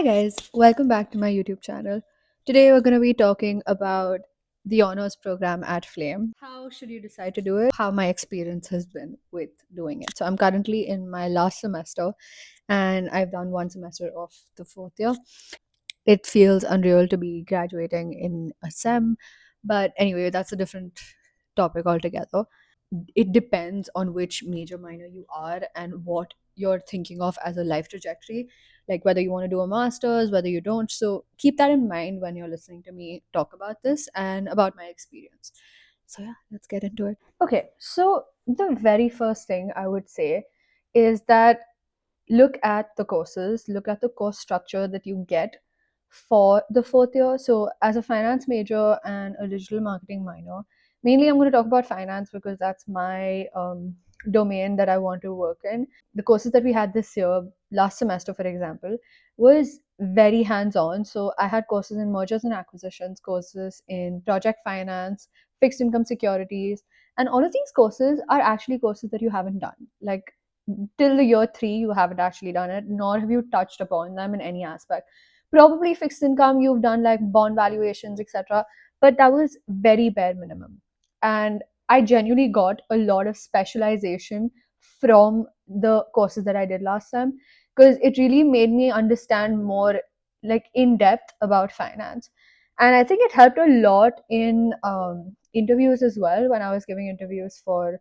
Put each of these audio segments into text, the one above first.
Hi guys, welcome back to my YouTube channel. Today we're going to be talking about the honors program at Flame. How should you decide to do it? How my experience has been with doing it. So I'm currently in my last semester and I've done one semester of the fourth year. It feels unreal to be graduating in a sem, but anyway, that's a different topic altogether. It depends on which major minor you are and what you're thinking of as a life trajectory, like whether you want to do a master's, whether you don't. So keep that in mind when you're listening to me talk about this and about my experience. So yeah, let's get into it. Okay, so the very first thing I would say is that look at the courses, look at the course structure that you get for the fourth year. So, as a finance major and a digital marketing minor, mainly I'm going to talk about finance because that's my domain that I want to work in. The courses that we had this year, last semester, for example, was very hands on. So, I had courses in mergers and acquisitions, courses in project finance, fixed income securities, and all of these courses are actually courses that you haven't done. Like, till the year three, you haven't actually done it, nor have you touched upon them in any aspect. Probably fixed income, you've done like bond valuations, etc. But that was very bare minimum. And I genuinely got a lot of specialization from the courses that I did last time because it really made me understand more like in depth about finance. And I think it helped a lot in interviews as well when I was giving interviews for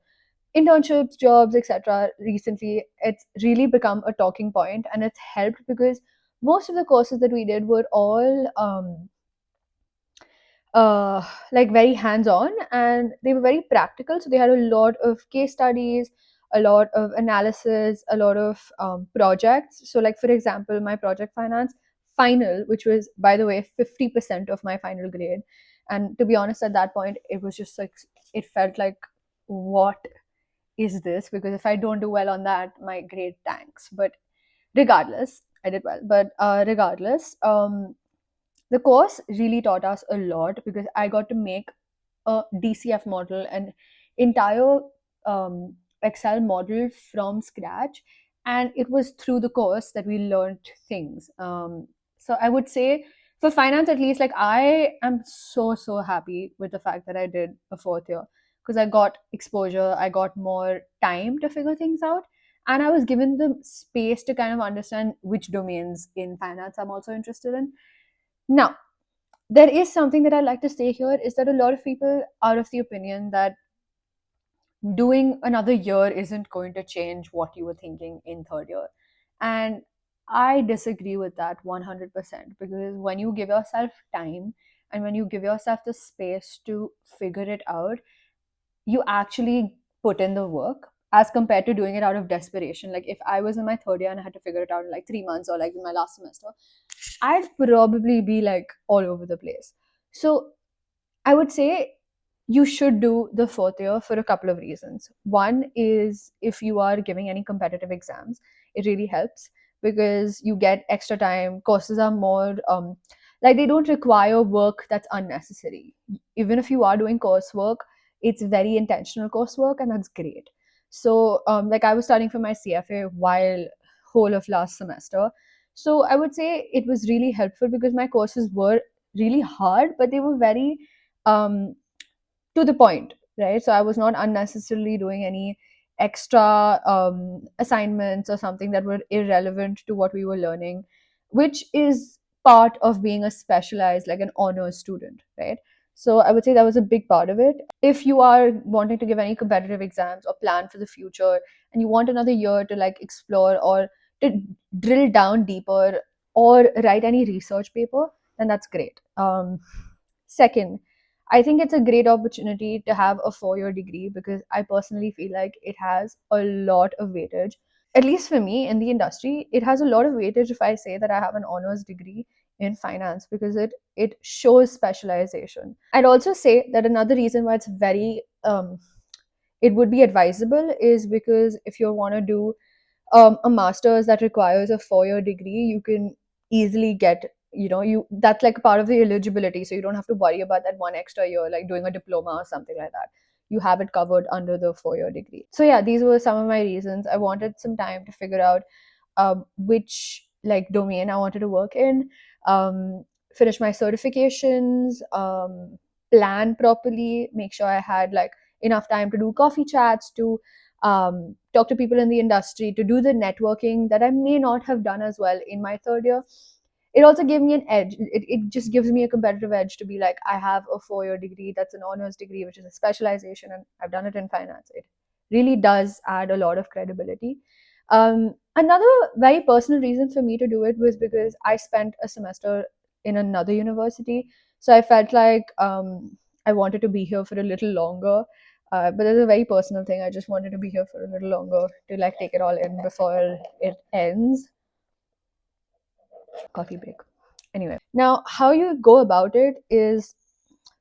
internships, jobs, etc. Recently, it's really become a talking point, and it's helped because most of the courses that we did were all like very hands-on, and they were very practical. So they had a lot of case studies, a lot of analysis, a lot of projects. So, like for example, my project finance final, which was by the way 50% of my final grade, and to be honest, at that point, it was just like it felt like what is this, because if I don't do well on that, my grade tanks. But regardless, I did well. But regardless, the course really taught us a lot because I got to make a DCF model, an entire Excel model from scratch. And it was through the course that we learned things. So I would say for finance, at least, like I am so happy with the fact that I did a fourth year because I got exposure, I got more time to figure things out. And I was given the space to kind of understand which domains in finance I'm also interested in. Now, there is something that I like to say here is that a lot of people are of the opinion that doing another year isn't going to change what you were thinking in third year. And I disagree with that 100% because when you give yourself time and when you give yourself the space to figure it out, you actually put in the work as compared to doing it out of desperation. Like if I was in my third year and I had to figure it out in like 3 months or like in my last semester, I'd probably be like all over the place. So I would say you should do the fourth year for a couple of reasons. One is if you are giving any competitive exams, it really helps because you get extra time. Courses are more like they don't require work that's unnecessary. Even if you are doing coursework, it's very intentional coursework, and that's great. So, like I was studying for my CFA while whole of last semester. So I would say it was really helpful because my courses were really hard, but they were very um, to the point, right? So I was not unnecessarily doing any extra assignments or something that were irrelevant to what we were learning, which is part of being a specialized, like an honors student, right? So I would say that was a big part of it. If you are wanting to give any competitive exams or plan for the future and you want another year to like explore or to drill down deeper or write any research paper, then that's great. Second, I think it's a great opportunity to have a 4 year degree because I personally feel like it has a lot of weightage. At least for me in the industry, it has a lot of weightage if I say that I have an honors degree in finance because it shows specialization. I'd also say that another reason why it's very it would be advisable is because if you want to do a master's that requires a 4 year degree, you can easily get, you that's like part of the eligibility. So you don't have to worry about that one extra year, like doing a diploma or something like that. You have it covered under the 4 year degree. So yeah, these were some of my reasons. I wanted some time to figure out which like domain I wanted to work in, finish my certifications, plan properly, make sure I had like enough time to do coffee chats, to talk to people in the industry, to do the networking that I may not have done as well in my third year. It also gave me an edge. It just gives me a competitive edge to be like, I have a 4 year degree that's an honors degree, which is a specialization, and I've done it in finance. It really does add a lot of credibility. Another very personal reason for me to do it was because I spent a semester in another university. So I felt like I wanted to be here for a little longer. But it's a very personal thing. I just wanted to be here for a little longer to like take it all in before it ends. Coffee break. Anyway, now how you go about it is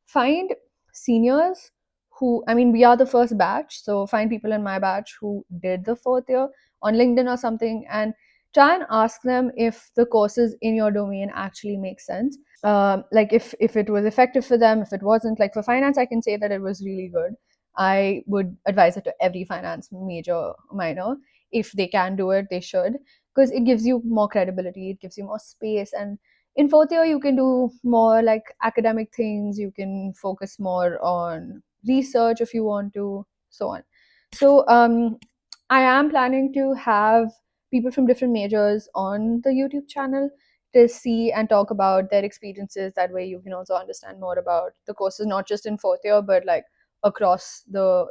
find seniors who, I mean, we are the first batch, so find people in my batch who did the fourth year on LinkedIn or something, and try and ask them if the courses in your domain actually make sense. Like if it was effective for them, if it wasn't. Like for finance, I can say that it was really good. I would advise it to every finance major, minor. If they can do it, they should, because it gives you more credibility, it gives you more space. And in fourth year you can do more like academic things, you can focus more on research if you want to, so on. So I am planning to have people from different majors on the YouTube channel to see and talk about their experiences. That way you can also understand more about the courses, not just in fourth year, but like across the,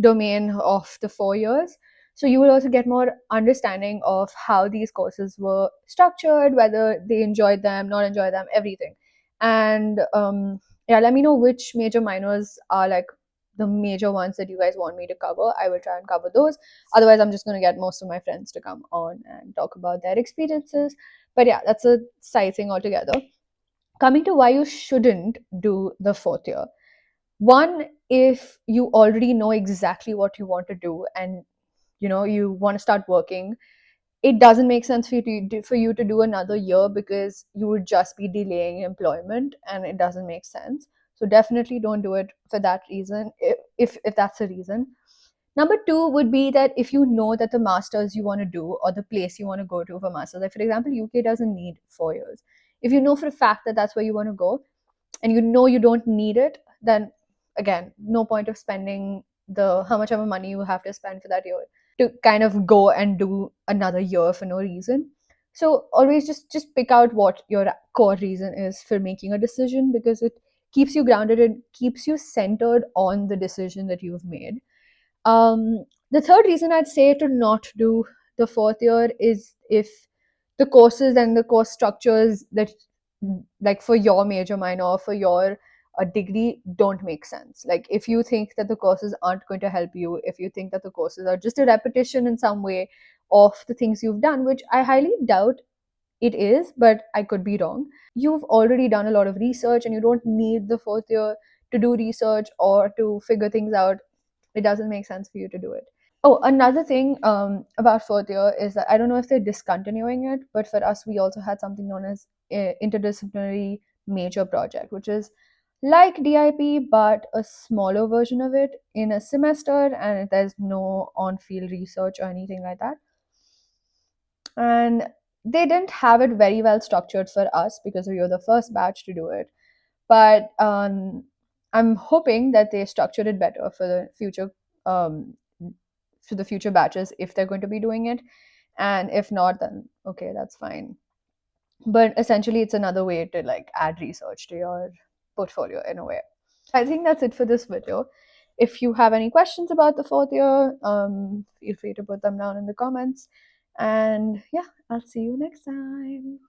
domain of the 4 years. So you will also get more understanding of how these courses were structured, whether they enjoyed them, not enjoy them, everything. And yeah, let me know which major minors are like the major ones that you guys want me to cover. I will try and cover those. Otherwise, I'm just going to get most of my friends to come on and talk about their experiences. But yeah, that's a side thing altogether. Coming to why you shouldn't do the fourth year. One, if you already know exactly what you want to do, and you want to start working, it doesn't make sense for you to do another year, because you would just be delaying employment, and it doesn't make sense. So definitely don't do it for that reason, if that's the reason. Number two would be that if you know that the masters you want to do, or the place you want to go to for masters, like for example, UK doesn't need 4 years. If you know for a fact that that's where you want to go, and you know you don't need it, then again, no point of spending the how much ever money you have to spend for that year to kind of go and do another year for no reason. So always just pick out what your core reason is for making a decision, because it keeps you grounded, and keeps you centered on the decision that you've made. The third reason I'd say to not do the fourth year is if the courses and the course structures that, like for your major, minor, or for your degree, don't make sense. Like if you think that the courses aren't going to help you, if you think that the courses are just a repetition in some way of the things you've done, which I highly doubt it is, but I could be wrong. You've already done a lot of research, and you don't need the fourth year to do research or to figure things out. It doesn't make sense for you to do it. Oh, another thing about fourth year is that I don't know if they're discontinuing it, but for us, we also had something known as interdisciplinary major project, which is like DIP, but a smaller version of it in a semester, and there's no on field research or anything like that. And they didn't have it very well structured for us because we were the first batch to do it. But I'm hoping that they structured it better um, for the future batches if they're going to be doing it. And if not, then okay, that's fine. But essentially, it's another way to like add research to your portfolio in a way. I think that's it for this video. If you have any questions about the fourth year, feel free to put them down in the comments. And yeah, I'll see you next time.